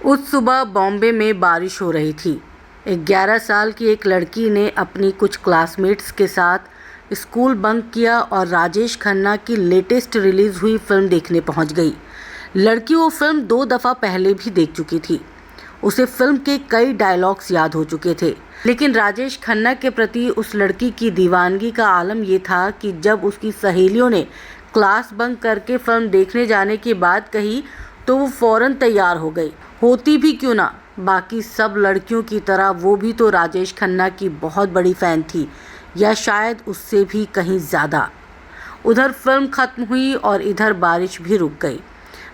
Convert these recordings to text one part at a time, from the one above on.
उस सुबह बॉम्बे में बारिश हो रही थी। 11 साल की एक लड़की ने अपनी कुछ क्लासमेट्स के साथ स्कूल बंक किया और राजेश खन्ना की लेटेस्ट रिलीज़ हुई फिल्म देखने पहुंच गई। लड़की वो फिल्म 2 दफ़ा पहले भी देख चुकी थी। उसे फिल्म के कई डायलॉग्स याद हो चुके थे, लेकिन राजेश खन्ना के प्रति उस लड़की की दीवानगी का आलम ये था कि जब उसकी सहेलियों ने क्लास बंक करके फिल्म देखने जाने की बात कही तो वो फ़ौरन तैयार हो गई। होती भी क्यों ना, बाकी सब लड़कियों की तरह वो भी तो राजेश खन्ना की बहुत बड़ी फ़ैन थी, या शायद उससे भी कहीं ज़्यादा। उधर फिल्म ख़त्म हुई और इधर बारिश भी रुक गई।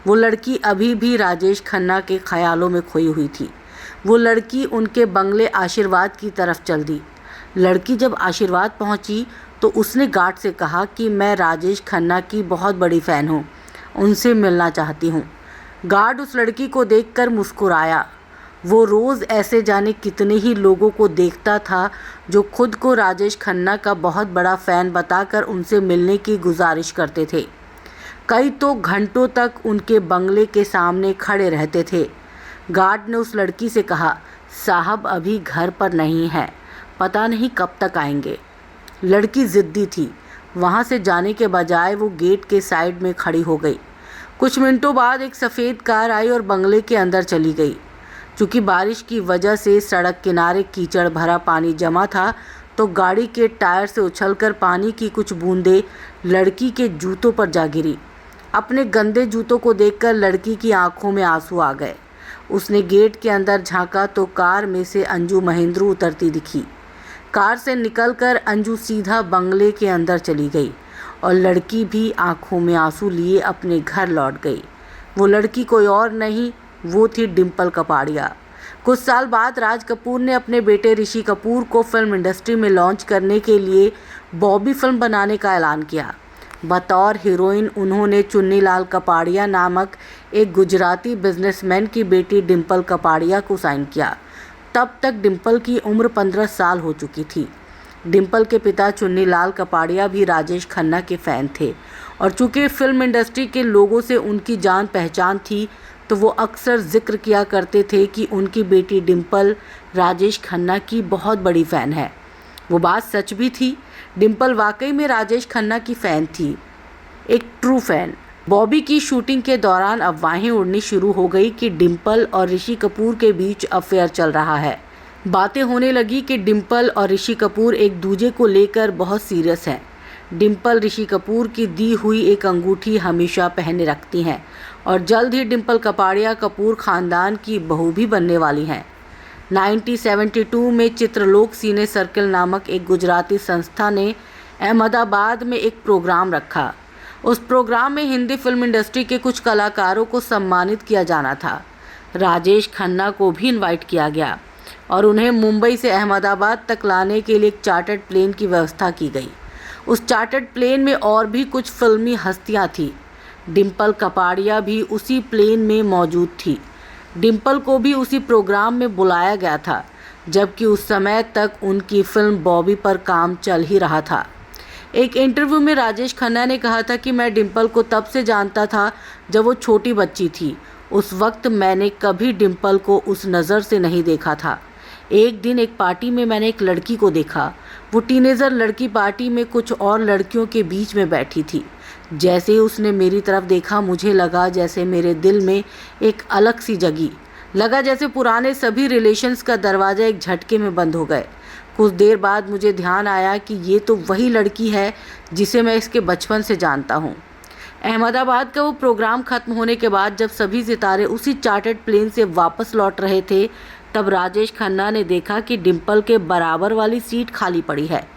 वो लड़की अभी भी राजेश खन्ना के ख्यालों में खोई हुई थी। वो लड़की उनके बंगले आशीर्वाद की तरफ चल दी। लड़की जब आशीर्वाद पहुंची तो उसने गार्ड से कहा कि मैं राजेश खन्ना की बहुत बड़ी फ़ैन हूं, उनसे मिलना चाहती हूं। गार्ड उस लड़की को देखकर मुस्कुराया। वो रोज़ ऐसे जाने कितने ही लोगों को देखता था जो खुद को राजेश खन्ना का बहुत बड़ा फ़ैन बताकर उनसे मिलने की गुजारिश करते थे। कई तो घंटों तक उनके बंगले के सामने खड़े रहते थे। गार्ड ने उस लड़की से कहा, साहब अभी घर पर नहीं है, पता नहीं कब तक आएंगे। लड़की ज़िद्दी थी। वहाँ से जाने के बजाय वो गेट के साइड में खड़ी हो गई। कुछ मिनटों बाद एक सफ़ेद कार आई और बंगले के अंदर चली गई। चूँकि बारिश की वजह से सड़क किनारे कीचड़ भरा पानी जमा था, तो गाड़ी के टायर से उछलकर पानी की कुछ बूंदें लड़की के जूतों पर जा गिरी। अपने गंदे जूतों को देखकर लड़की की आंखों में आंसू आ गए। उसने गेट के अंदर झांका तो कार में से अंजू महेंद्रू उतरती दिखी। कार से निकलकर अंजू सीधा बंगले के अंदर चली गई और लड़की भी आंखों में आंसू लिए अपने घर लौट गई। वो लड़की कोई और नहीं, वो थी डिम्पल कपाड़िया। कुछ साल बाद राज कपूर ने अपने बेटे ऋषि कपूर को फिल्म इंडस्ट्री में लॉन्च करने के लिए बॉबी फिल्म बनाने का ऐलान किया। बतौर हीरोइन उन्होंने चुन्नीलाल कपाड़िया नामक एक गुजराती बिजनेसमैन की बेटी डिम्पल कपाड़िया को साइन किया। तब तक डिम्पल की उम्र 15 साल हो चुकी थी। डिम्पल के पिता चुन्नीलाल कपाड़िया भी राजेश खन्ना के फ़ैन थे और चूँकि फिल्म इंडस्ट्री के लोगों से उनकी जान पहचान थी, तो वो अक्सर जिक्र किया करते थे कि उनकी बेटी डिम्पल राजेश खन्ना की बहुत बड़ी फ़ैन है। वो बात सच भी थी। डिम्पल वाकई में राजेश खन्ना की फ़ैन थी, एक ट्रू फ़ैन। बॉबी की शूटिंग के दौरान अफवाहें उड़नी शुरू हो गई कि डिम्पल और ऋषि कपूर के बीच अफेयर चल रहा है। बातें होने लगी कि डिम्पल और ऋषि कपूर एक दूजे को लेकर बहुत सीरियस हैं। डिम्पल ऋषि कपूर की दी हुई एक अंगूठी हमेशा पहने रखती हैं और जल्द ही डिम्पल कपाड़िया कपूर ख़ानदान की बहू भी बनने वाली हैं। 1972 में चित्रलोक सिने सर्कल नामक एक गुजराती संस्था ने अहमदाबाद में एक प्रोग्राम रखा। उस प्रोग्राम में हिंदी फिल्म इंडस्ट्री के कुछ कलाकारों को सम्मानित किया जाना था। राजेश खन्ना को भी इनवाइट किया गया और उन्हें मुंबई से अहमदाबाद तक लाने के लिए एक चार्टर्ड प्लेन की व्यवस्था की गई। उस चार्टर्ड प्लेन में और भी कुछ फिल्मी हस्तियां थीं। डिम्पल कपाड़िया भी उसी प्लेन में मौजूद थी। डिम्पल को भी उसी प्रोग्राम में बुलाया गया था, जबकि उस समय तक उनकी फिल्म बॉबी पर काम चल ही रहा था। एक इंटरव्यू में राजेश खन्ना ने कहा था कि मैं डिम्पल को तब से जानता था जब वो छोटी बच्ची थी। उस वक्त मैंने कभी डिम्पल को उस नज़र से नहीं देखा था। एक दिन एक पार्टी में मैंने एक लड़की को देखा। वो टीनेजर लड़की पार्टी में कुछ और लड़कियों के बीच में बैठी थी। जैसे ही उसने मेरी तरफ देखा, मुझे लगा जैसे मेरे दिल में एक अलग सी जगी। लगा जैसे पुराने सभी रिलेशंस का दरवाज़ा एक झटके में बंद हो गए। कुछ देर बाद मुझे ध्यान आया कि ये तो वही लड़की है जिसे मैं इसके बचपन से जानता हूँ। अहमदाबाद का वो प्रोग्राम ख़त्म होने के बाद जब सभी सितारे उसी चार्टर्ड प्लेन से वापस लौट रहे थे, तब राजेश खन्ना ने देखा कि डिम्पल के बराबर वाली सीट खाली पड़ी है।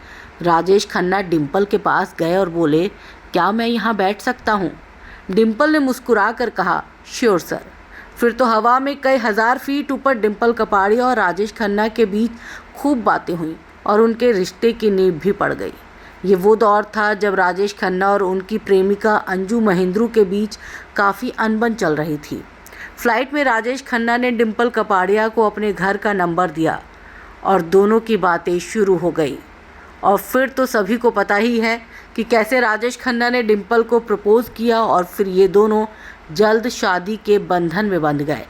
राजेश खन्ना डिम्पल के पास गए और बोले, क्या मैं यहाँ बैठ सकता हूँ? डिम्पल ने मुस्कुरा कर कहा, श्योर सर। फिर तो हवा में कई हज़ार फीट ऊपर डिम्पल कपाड़िया और राजेश खन्ना के बीच खूब बातें हुईं और उनके रिश्ते की नींव भी पड़ गई। ये वो दौर था जब राजेश खन्ना और उनकी प्रेमिका अंजू महेंद्रू के बीच काफ़ी अनबन चल रही थी। फ्लाइट में राजेश खन्ना ने डिम्पल कपाड़िया को अपने घर का नंबर दिया और दोनों की बातें शुरू हो गई। और फिर तो सभी को पता ही है कि कैसे राजेश खन्ना ने डिम्पल को प्रपोज़ किया और फिर ये दोनों जल्द शादी के बंधन में बंध गए।